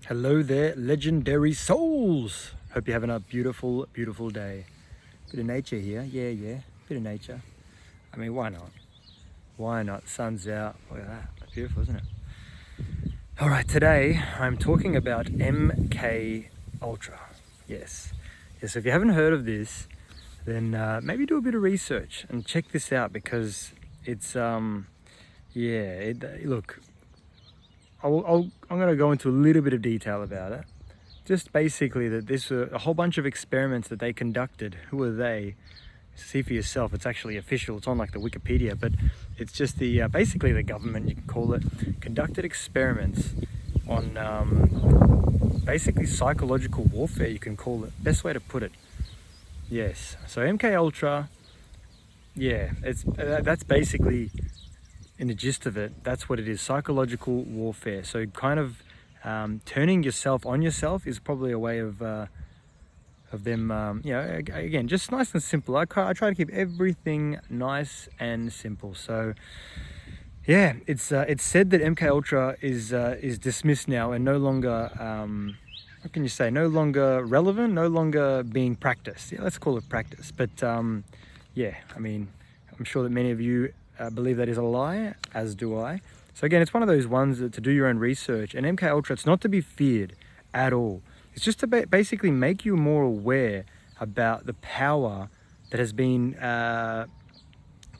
Hello there, legendary souls. Hope you're having a beautiful, beautiful day. Bit of nature here, yeah. Bit of nature. I mean, why not? Why not? Sun's out. Look at that. That's beautiful, isn't it? All right, today I'm talking about MK Ultra. Yes. Yes, if you haven't heard of this, then maybe do a bit of research and check this out because it's, look, I'm going to go into a little bit of detail about it. Just basically that this a whole bunch of experiments that they conducted. Who are they? See for yourself. It's actually official. It's on like the Wikipedia, but it's just the basically the government, you can call it, conducted experiments on basically psychological warfare. You can call it. Best way to put it. Yes. So MK Ultra. Yeah, that's basically, in the gist of it, that's what it is, psychological warfare. So kind of turning yourself on yourself is probably a way of them, again, just nice and simple. I try to keep everything nice and simple. So yeah, it's said that MK Ultra is dismissed now and no longer, what can you say, no longer relevant, no longer being practiced. Yeah, let's call it practice. But yeah, I mean, I'm sure that many of you believe that is a lie, as do I. So again, it's one of those ones that to do your own research. And MK Ultra, it's not to be feared at all. It's just to basically make you more aware about the power that has been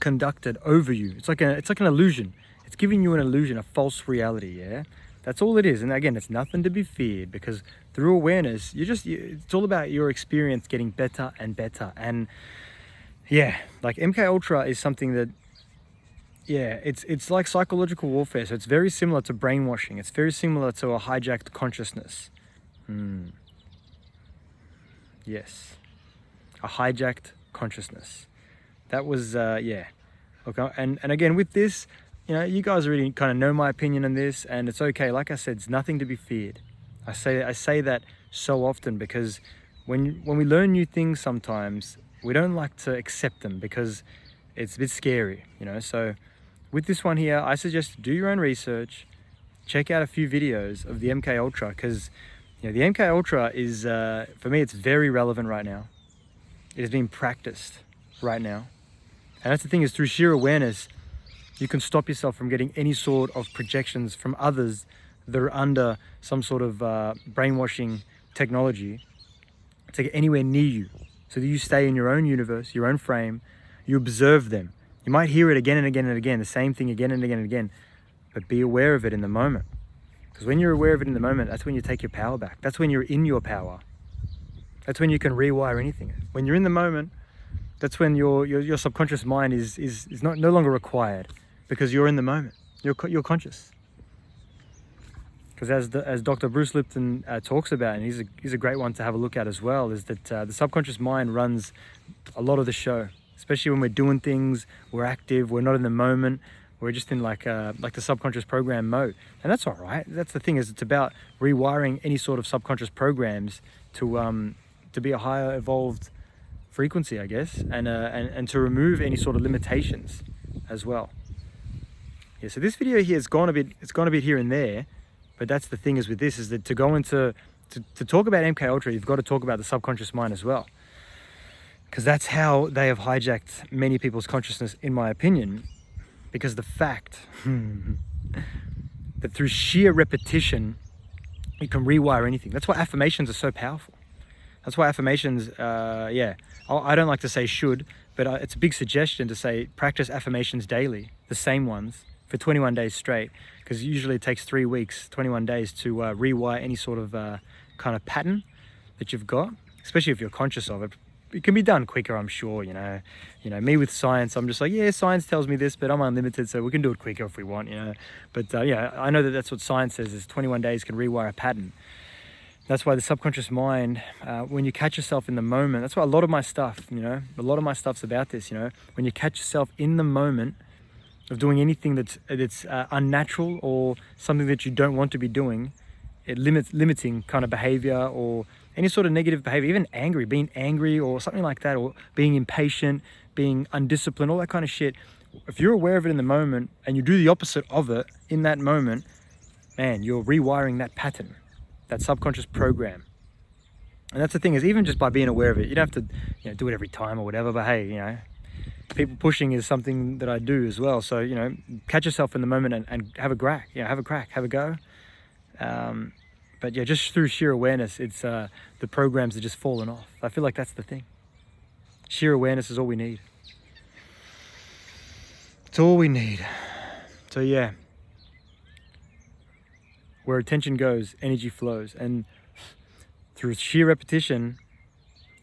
conducted over you. It's like an illusion. It's giving you an illusion, a false reality. Yeah, that's all it is. And again, it's nothing to be feared because through awareness, it's all about your experience getting better and better. And yeah, like MK Ultra is something that, yeah, it's like psychological warfare. So it's very similar to brainwashing. It's very similar to a hijacked consciousness. Yes, a hijacked consciousness. That was, yeah. Look, and again, with this, you guys already kind of know my opinion on this, and it's okay. Like I said, it's nothing to be feared. I say that so often because when we learn new things, sometimes we don't like to accept them because it's a bit scary, So with this one here, I suggest do your own research, check out a few videos of the MK Ultra because the MK Ultra is, for me, it's very relevant right now. It is being practiced right now. And that's the thing, is through sheer awareness, you can stop yourself from getting any sort of projections from others that are under some sort of brainwashing technology to get anywhere near you. So that you stay in your own universe, your own frame, you observe them. You might hear it again and again and again, the same thing again and again and again, but be aware of it in the moment. Because when you're aware of it in the moment, that's when you take your power back. That's when you're in your power. That's when you can rewire anything. When you're in the moment, that's when your subconscious mind is no longer required because you're in the moment. You're conscious. Because as Dr. Bruce Lipton talks about, and he's a great one to have a look at as well, is that the subconscious mind runs a lot of the show. Especially when we're doing things, we're active, we're not in the moment, we're just in like the subconscious program mode. And that's all right. That's the thing, is it's about rewiring any sort of subconscious programs to be a higher evolved frequency, I guess, and to remove any sort of limitations as well. Yeah, so this video here it's gone a bit here and there, but that's the thing is with this, is that to go into to talk about MK Ultra, you've got to talk about the subconscious mind as well. Because that's how they have hijacked many people's consciousness, in my opinion. Because the fact that through sheer repetition, you can rewire anything. That's why affirmations are so powerful. That's why affirmations, I don't like to say should, but it's a big suggestion to say practice affirmations daily, the same ones, for 21 days straight. Because usually it takes 3 weeks, 21 days to rewire any sort of kind of pattern that you've got, especially if you're conscious of it. It can be done quicker, I'm sure, me with science, I'm just like, yeah, science tells me this, but I'm unlimited, so we can do it quicker if we want, But yeah, I know that that's what science says, is 21 days can rewire a pattern. That's why the subconscious mind, when you catch yourself in the moment, that's why a lot of my stuff, a lot of my stuff's about this, when you catch yourself in the moment of doing anything that's unnatural or something that you don't want to be doing, it limiting kind of behavior or any sort of negative behavior, even being angry or something like that, or being impatient, being undisciplined, all that kind of shit. If you're aware of it in the moment and you do the opposite of it in that moment, man, you're rewiring that pattern. that subconscious program. And that's the thing, is even just by being aware of it, you don't have to do it every time or whatever, but hey, people pushing is something that I do as well. So, catch yourself in the moment and have a crack, have a go. But yeah, just through sheer awareness, it's the programs are just falling off. I feel like that's the thing. Sheer awareness is all we need. It's all we need. So yeah, where attention goes, energy flows. And through sheer repetition,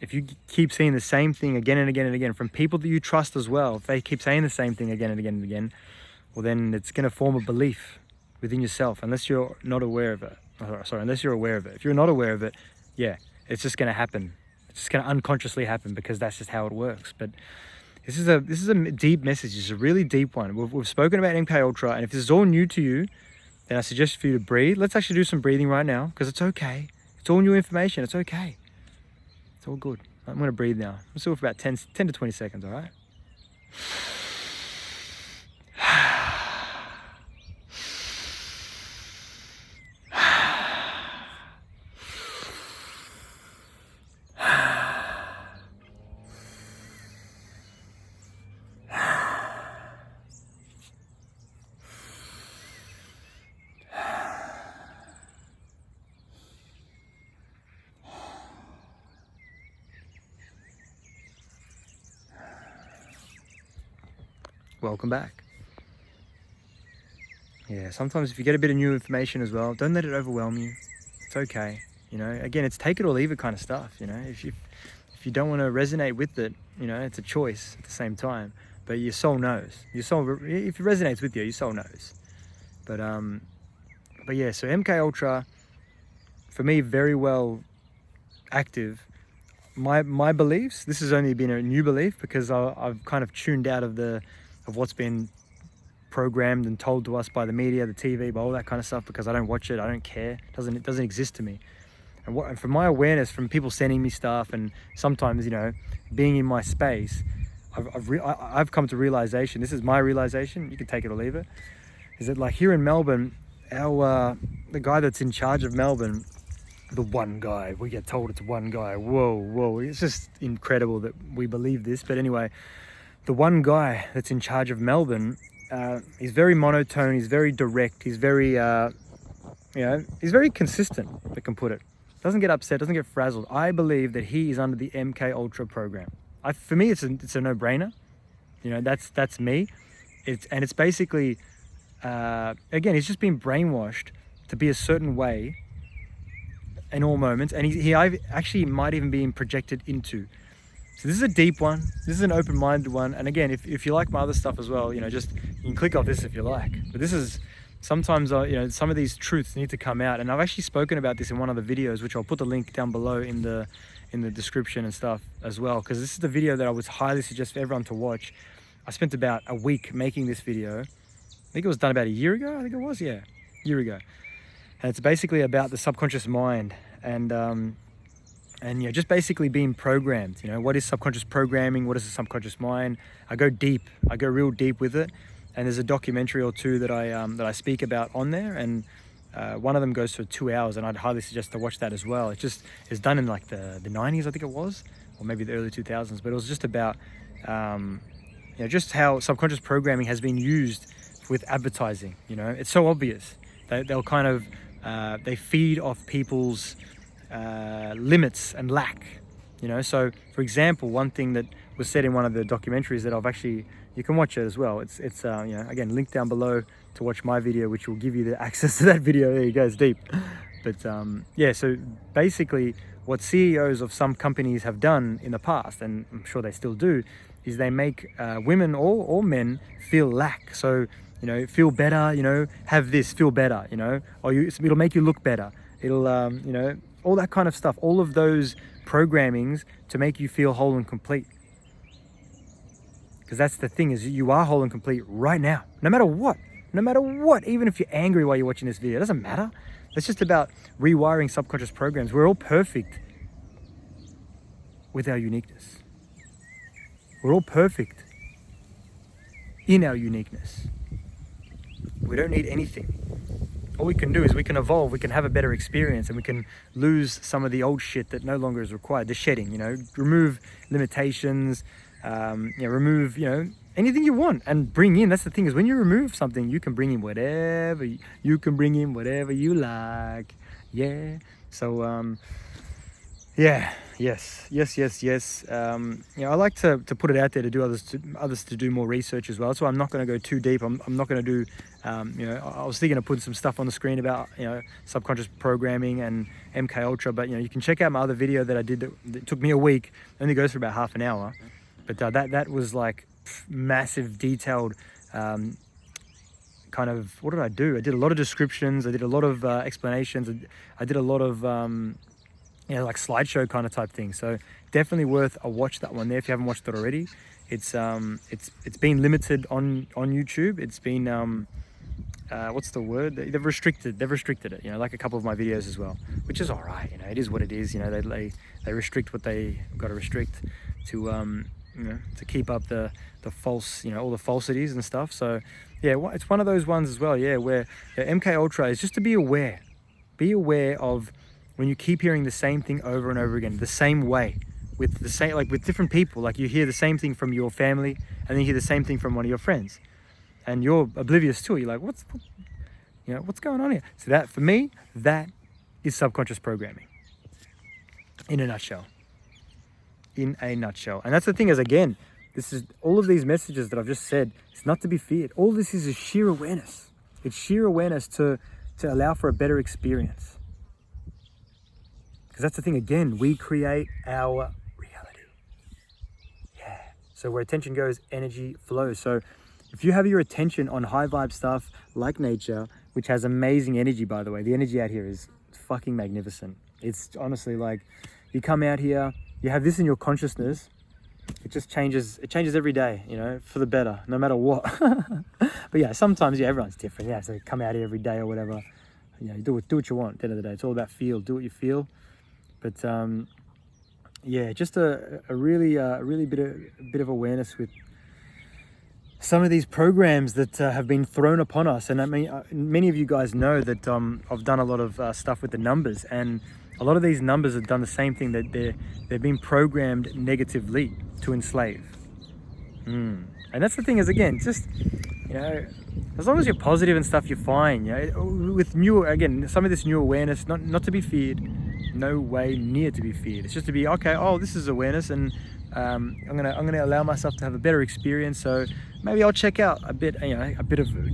if you keep seeing the same thing again and again and again from people that you trust as well, if they keep saying the same thing again and again and again, well, then it's going to form a belief within yourself, unless you're not aware of it. Unless you're aware of it. If you're not aware of it, yeah, it's just going to happen. It's just going to unconsciously happen, because that's just how it works. But this is a deep message. It's a really deep one. We've spoken about MK Ultra, and if this is all new to you, then I suggest for you to breathe. Let's actually do some breathing right now, because it's okay. It's all new information. It's okay. It's all good. I'm going to breathe now. Let's do it for about 10 to 20 seconds, all right? Welcome back. Yeah, sometimes if you get a bit of new information as well, don't let it overwhelm you. It's okay. Again, it's take it or leave it kind of stuff. If you don't want to resonate with it, it's a choice at the same time. But your soul knows. Your soul, if it resonates with you, your soul knows. But yeah, so MK Ultra, for me, very well active. My beliefs, this has only been a new belief, because I've kind of tuned out of what's been programmed and told to us by the media, the TV, by all that kind of stuff, because I don't watch it, I don't care. It doesn't exist to me. And from my awareness, from people sending me stuff, and sometimes being in my space, I've come to realization. This is my realization. You can take it or leave it. Is that, like, here in Melbourne, the guy that's in charge of Melbourne, the one guy, we get told it's one guy. Whoa, it's just incredible that we believe this. But anyway, the one guy that's in charge of Melbourne, he's very monotone, he's very direct, he's very, he's very consistent, I can put it. Doesn't get upset, doesn't get frazzled. I believe that he is under the MK Ultra program. For me, it's a no-brainer. That's me. It's basically, again, he's just been brainwashed to be a certain way in all moments, and he actually might even be projected into. So this is a deep one. This is an open-minded one. And again, if you like my other stuff as well, you can click off this if you like. But this is sometimes, some of these truths need to come out. And I've actually spoken about this in one of the videos, which I'll put the link down below in the description and stuff as well, because this is the video that I would highly suggest for everyone to watch. I spent about a week making this video. I think it was done about a year ago. I think it was, yeah, a year ago. And it's basically about the subconscious mind and just basically being programmed. What is subconscious programming? What is the subconscious mind? I go real deep with it. And there's a documentary or two that I speak about on there, and one of them goes for 2 hours, and I'd highly suggest to watch that as well. It's done in like the 90s, I think it was, or maybe the early 2000s, but it was just about just how subconscious programming has been used with advertising. It's so obvious. They'll kind of they feed off people's limits and lack. So for example, one thing that was said in one of the documentaries that I've actually, you can watch it as well. It's again, link down below to watch my video, which will give you the access to that video. There you go, it's deep. But yeah, so basically what CEOs of some companies have done in the past, and I'm sure they still do, is they make women or men feel lack. So, feel better, have this, feel better, or it'll make you look better. It'll, all that kind of stuff, all of those programmings to make you feel whole and complete. Because that's the thing, is you are whole and complete right now, no matter what, even if you're angry while you're watching this video, it doesn't matter. It's just about rewiring subconscious programs. We're all perfect with our uniqueness. We're all perfect in our uniqueness. We don't need anything. all we can do is we can evolve, we can have a better experience, and we can lose some of the old shit that no longer is required. The shedding, you know, remove limitations, remove, anything you want and bring in. That's the thing, is when you remove something, you can bring in whatever you like. Yeah. So yes. I like to put it out there to do others to do more research as well. So I'm not going to go too deep. I'm not going to do I was thinking of putting some stuff on the screen about subconscious programming and MK Ultra, but you can check out my other video that I did that took me a week. It only goes for about half an hour, but that was like massive, detailed kind of, what did I do? I did a lot of descriptions, I did a lot of explanations, I did a lot of like slideshow kind of type thing. So definitely worth a watch, that one there, if you haven't watched it already. It's been limited on YouTube. It's been what's the word? They've restricted it, like a couple of my videos as well, which is all right. It is what it is. They restrict what they got to restrict to to keep up the false, all the falsities and stuff. So yeah, it's one of those ones as well, where MK Ultra is just to be aware of when you keep hearing the same thing over and over again, the same way, with the same, like with different people. Like you hear the same thing from your family, and then you hear the same thing from one of your friends, and you're oblivious to it. You're like, what's going on here? So that, for me, that is subconscious programming in a nutshell. And that's the thing, is, again, this is all of these messages that I've just said. It's not to be feared. All this is sheer awareness. It's sheer awareness to allow for a better experience. Because that's the thing, again, we create our reality. Yeah. So where attention goes, energy flows. So if you have your attention on high vibe stuff like nature, which has amazing energy, by the way, the energy out here is fucking magnificent. It's honestly like, you come out here, you have this in your consciousness, it just changes. It changes every day, for the better, no matter what. But yeah, sometimes, everyone's different. Yeah, so come out here every day or whatever. You do what you want. At the end of the day, it's all about feel. Do what you feel. But just a really bit of awareness with some of these programs that have been thrown upon us. And I mean, many of you guys know that I've done a lot of stuff with the numbers, and a lot of these numbers have done the same thing, that they've been programmed negatively to enslave. And that's the thing, is, again, just as long as you're positive and stuff, you're fine. With some of this new awareness, not to be feared, no way near to be feared. It's just to be, okay, this is awareness, and I'm gonna allow myself to have a better experience. So maybe I'll check out a bit of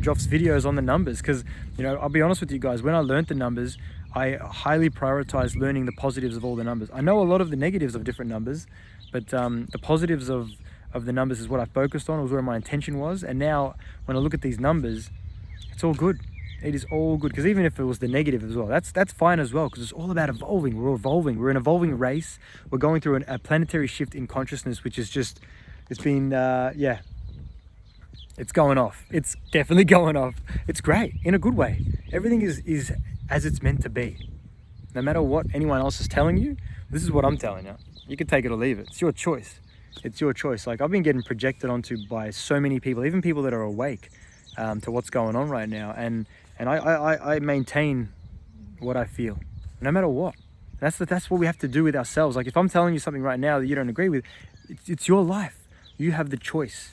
Joff's videos on the numbers, because I'll be honest with you guys, when I learned the numbers, I highly prioritized learning the positives of all the numbers. I know a lot of the negatives of different numbers, but the positives of the numbers is what I focused on. It was where my intention was. And now when I look at these numbers, it's all good. It is all good, because even if it was the negative as well, that's fine as well, because it's all about evolving. We're evolving. We're an evolving race. We're going through a planetary shift in consciousness, which is just, it's been, it's going off. It's definitely going off. It's great in a good way. Everything is as it's meant to be. No matter what anyone else is telling you, this is what I'm telling you. You can take it or leave it. It's your choice. It's your choice. Like, I've been getting projected onto by so many people, even people that are awake to what's going on right now. And I maintain what I feel, no matter what. That's what we have to do with ourselves. Like, if I'm telling you something right now that you don't agree with, it's your life. You have the choice.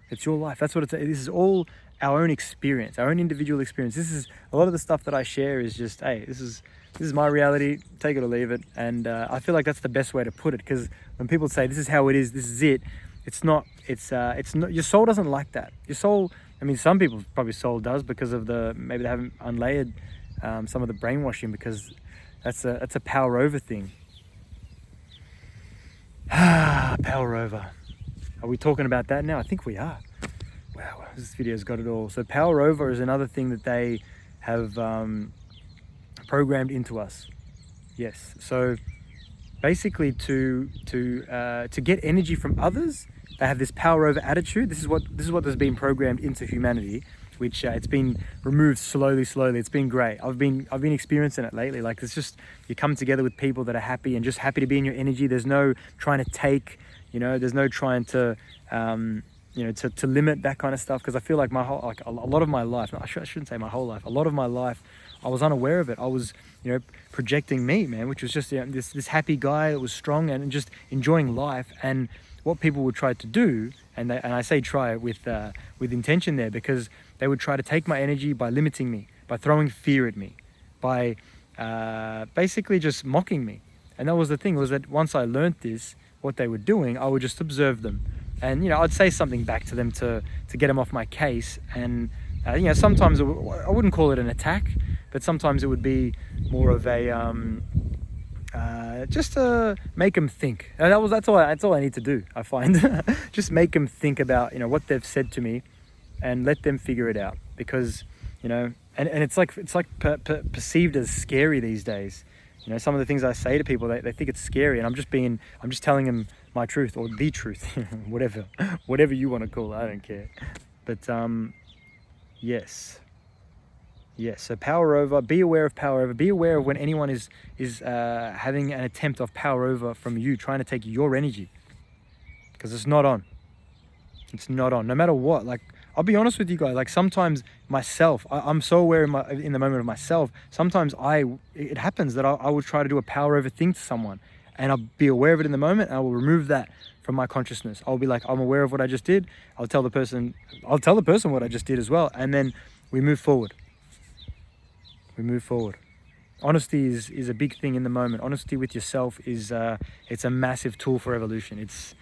It's your life. That's what it's. This is all our own experience, our own individual experience. This is a lot of the stuff that I share is just, hey, this is my reality. Take it or leave it. And I feel like that's the best way to put it, because when people say this is how it is, this is it, it's not. It's not. Your soul doesn't like that. Your soul. I mean, some people probably soul does, because of maybe they haven't unlayered some of the brainwashing, because that's a power over thing. Power over. Are we talking about that now? I think we are. Wow, this video's got it all. So power over is another thing that they have programmed into us. Yes. So basically, to get energy from others, they have this power over attitude. This is what has been programmed into humanity, which it's been removed slowly. It's been great. I've been experiencing it lately. Like, it's just, you come together with people that are happy and just happy to be in your energy. There's no trying to take, there's no trying to to limit that kind of stuff. Because I feel like a lot of my life, I shouldn't say my whole life, a lot of my life, I was unaware of it. I was, projecting me, man, which was just this happy guy that was strong and just enjoying life. And what people would try to do, and I say try with intention there, because they would try to take my energy by limiting me, by throwing fear at me, by basically just mocking me. And that was the thing, was that once I learned this, what they were doing, I would just observe them. And, I'd say something back to them to get them off my case. And, sometimes I wouldn't call it an attack, but sometimes it would be more of a, just to make them think. And that's all I need to do, I find. Just make them think about, what they've said to me, and let them figure it out. Because, and it's like perceived as scary these days. Some of the things I say to people, they think it's scary, and I'm just telling them my truth, or the truth, whatever you want to call it, I don't care. But yes. So power over, be aware of power over, be aware of when anyone is having an attempt of power over from you, trying to take your energy, because it's not on. It's not on, no matter what. Like, I'll be honest with you guys, like sometimes myself, I'm so aware in the moment of myself, sometimes it happens that I will try to do a power over thing to someone, and I'll be aware of it in the moment, and I will remove that from my consciousness. I'll be like, I'm aware of what I just did. I'll tell the person what I just did as well, and then we move forward. Honesty is a big thing in the moment. Honesty with yourself is it's a massive tool for evolution. It's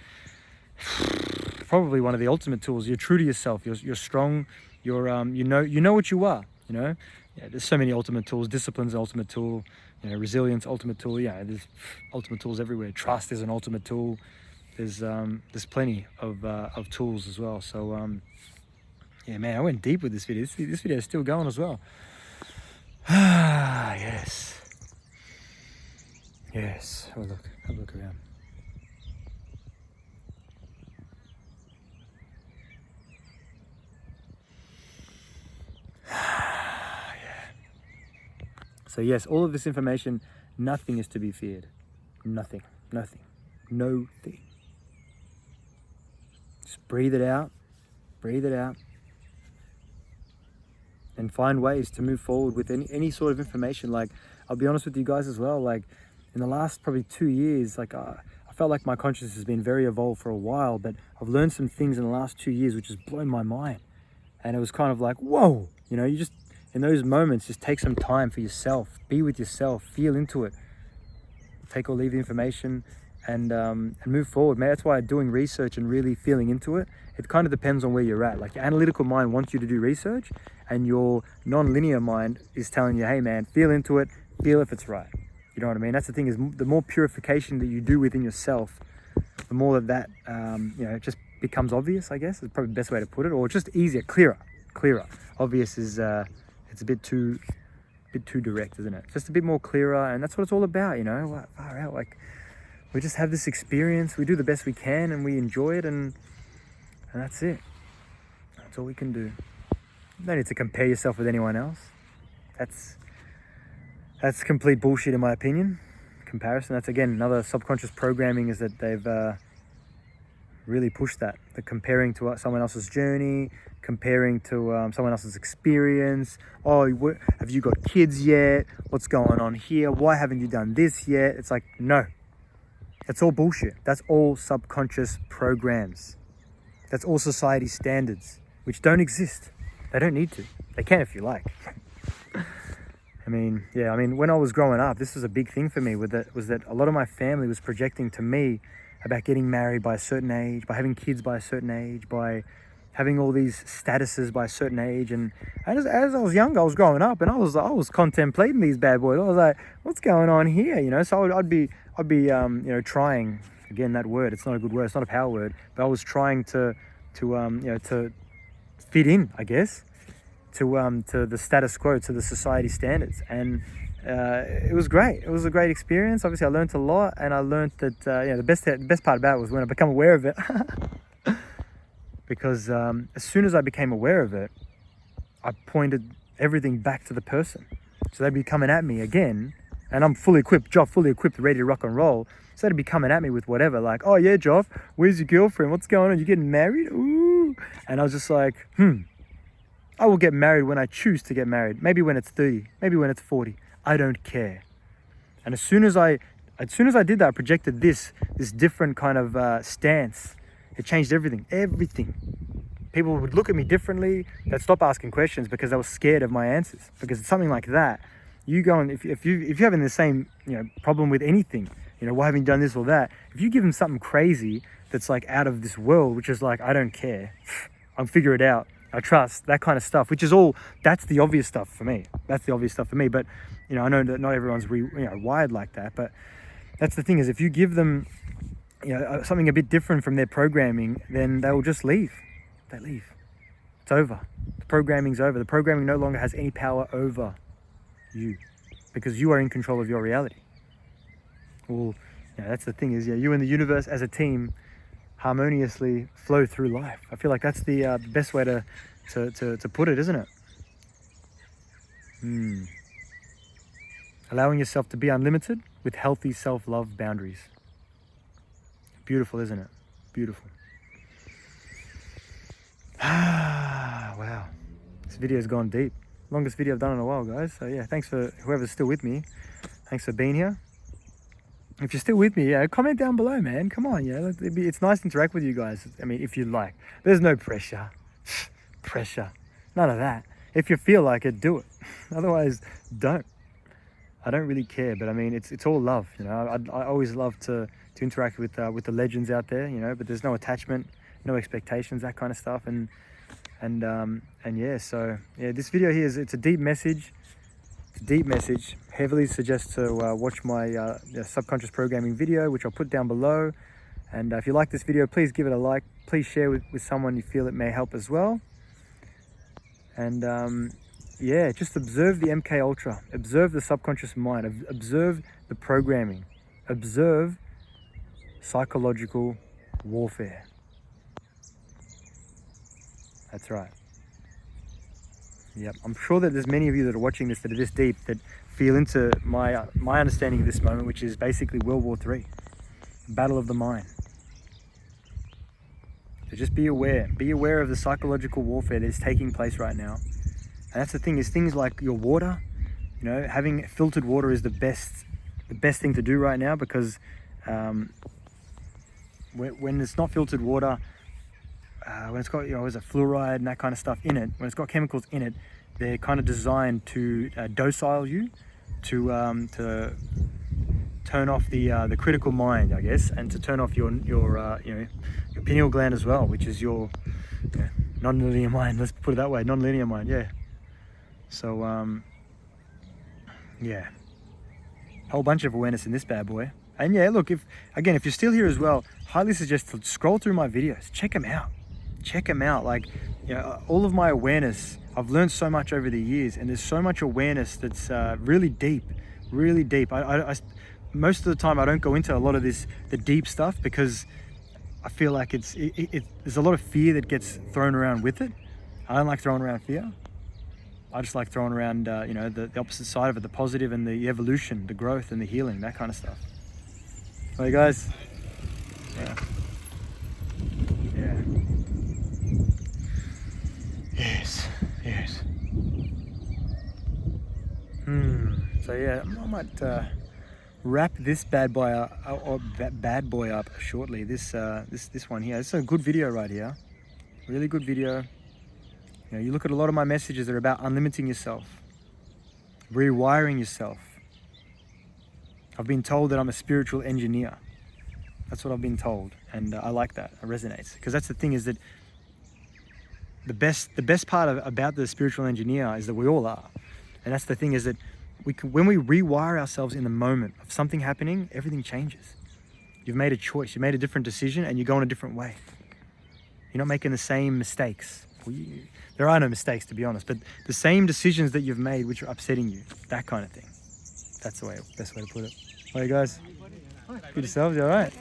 probably one of the ultimate tools. You're true to yourself. You're strong. You're you know what you are. There's so many ultimate tools. Discipline's an ultimate tool. Resilience, ultimate tool. Yeah, there's ultimate tools everywhere. Trust is an ultimate tool. There's plenty of tools as well. So yeah, man, I went deep with this video. This video is still going as well. Yes. Have a look around. So yes, all of this information, nothing is to be feared. Nothing. No thing. Just breathe it out. And find ways to move forward with any sort of information. Like, I'll be honest with you guys as well, like in the last probably 2 years, like I felt like my consciousness has been very evolved for a while, but I've learned some things in the last 2 years which has blown my mind. And it was kind of like, whoa, you just, in those moments, just take some time for yourself, be with yourself, feel into it, take or leave the information, and move forward. Man, that's why doing research and really feeling into it, it kind of depends on where you're at. Like, your analytical mind wants you to do research, and your non-linear mind is telling you, hey man, feel into it, feel if it's right. You know what I mean? That's the thing, is the more purification that you do within yourself, the more that it just becomes obvious, I guess, is probably the best way to put it, or just easier, clearer. Obvious is it's a bit too direct, isn't it? Just a bit more clearer, and that's what it's all about, far out. Like, we just have this experience, we do the best we can, and we enjoy it, and that's it. That's all we can do. No need to compare yourself with anyone else. That's complete bullshit in my opinion. Comparison, that's again another subconscious programming, is that they've really pushed that. The comparing to someone else's journey, comparing to someone else's experience. Oh, have you got kids yet? What's going on here? Why haven't you done this yet? It's like, no. That's all bullshit. That's all subconscious programs. That's all society standards, which don't exist. They don't need to. They can if you like. I mean, when I was growing up, this was a big thing for me, was that a lot of my family was projecting to me about getting married by a certain age, by having kids by a certain age, by having all these statuses by a certain age. And as I was younger, I was growing up, and I was contemplating these bad boys. I was like, what's going on here? So I'd be trying, again, that word, it's not a good word, it's not a power word, but I was trying to fit in, I guess, to the status quo, to the society standards. And it was great. It was a great experience. Obviously, I learned a lot, and I learned that the best part about it was when I became aware of it. Because as soon as I became aware of it, I pointed everything back to the person. So they'd be coming at me again, and I'm fully equipped, ready to rock and roll. So they'd be coming at me with whatever, like, oh yeah, Joff, where's your girlfriend? What's going on? You getting married? Ooh. And I was just like, I will get married when I choose to get married. Maybe when it's 30, maybe when it's 40. I don't care. And as soon as I did that, I projected this different kind of stance. It changed everything. People would look at me differently. They'd stop asking questions because they were scared of my answers. Because it's something like that. You go and if you're having the same problem with anything, why haven't you done this or that? If you give them something crazy that's like out of this world, which is like, I don't care, I'll figure it out, I trust, that kind of stuff, which is all, that's the obvious stuff for me. But I know that not everyone's wired like that. But that's the thing, is if you give them something a bit different from their programming, then they will just leave. They leave. It's over. The programming's over. The programming no longer has any power over you, because you are in control of your reality. Well, that's the thing, is you and the universe as a team harmoniously flow through life. I feel like that's the best way to put it, isn't it? Allowing yourself to be unlimited with healthy self-love boundaries. Beautiful, isn't it? Beautiful. Wow. This video's gone deep. Longest video I've done in a while, guys. So yeah, thanks for whoever's still with me. Thanks for being here. If you're still with me, comment down below, man. Come on, it's nice to interact with you guys. I mean, if you like. There's no pressure. Pressure. None of that. If you feel like it, do it. Otherwise, don't. I don't really care, but I mean, it's all love. I always love to interact with the legends out there. But there's no attachment, no expectations, that kind of stuff. This video here it's a deep message. It's a deep message. Heavily suggest to watch my subconscious programming video, which I'll put down below. And if you like this video, please give it a like. Please share with someone you feel it may help as well. And just observe the MK Ultra. Observe the subconscious mind. Observe the programming. Observe psychological warfare. That's right. Yep, I'm sure that there's many of you that are watching this that are this deep, that feel into my understanding of this moment, which is basically World War III, battle of the mind. So just be aware of the psychological warfare that is taking place right now. And that's the thing, is things like your water, having filtered water is the best thing to do right now, because when it's not filtered water, when it's got there's a fluoride and that kind of stuff in it, when it's got chemicals in it, they're kind of designed to docile you, to turn off the critical mind, I guess, and to turn off your pineal gland as well, which is your non-linear mind. Let's put it that way, non-linear mind. Yeah. So whole bunch of awareness in this bad boy. And look, if you're still here as well, highly suggest to scroll through my videos, check them out. Like, all of my awareness, I've learned so much over the years, and there's so much awareness that's really deep. I most of the time I don't go into a lot of the deep stuff, because I feel like there's a lot of fear that gets thrown around with it. I don't like throwing around fear. I just like throwing around the opposite side of it, the positive and the evolution, the growth and the healing, that kind of stuff. Hey guys. Yeah. Yes. So I might wrap this bad boy up shortly. This one here. It's a good video right here. Really good video. You look at a lot of my messages that are about unlimiting yourself, rewiring yourself. I've been told that I'm a spiritual engineer. That's what I've been told, and I like that. It resonates, because that's the thing, is that the best part about the spiritual engineer is that we all are. And that's the thing, is that when we rewire ourselves in the moment of something happening, everything changes. You've made a choice, you made a different decision, and you're going a different way. You're not making the same mistakes. There are no mistakes, to be honest, but the same decisions that you've made which are upsetting you, that kind of thing. That's the best way to put it. All right, guys. Good yourselves, you all right?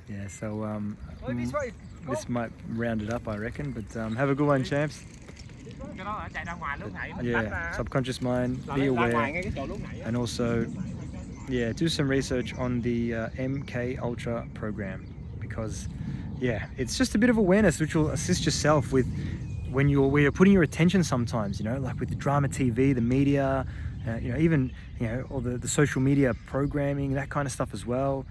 Yeah, so this might round it up, I reckon, but have a good one, champs. Subconscious mind, be aware, and also do some research on the MK Ultra program, because yeah, it's just a bit of awareness which will assist yourself with when you're putting your attention sometimes, you know, like with the drama TV, the media, you know, even, you know, all the social media programming, that kind of stuff as well.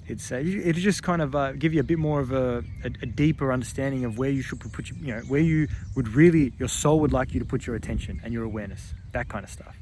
It'll just kind of give you a bit more of a deeper understanding of where you should put your, you know, where you would really, your soul would like you to put your attention and your awareness, that kind of stuff.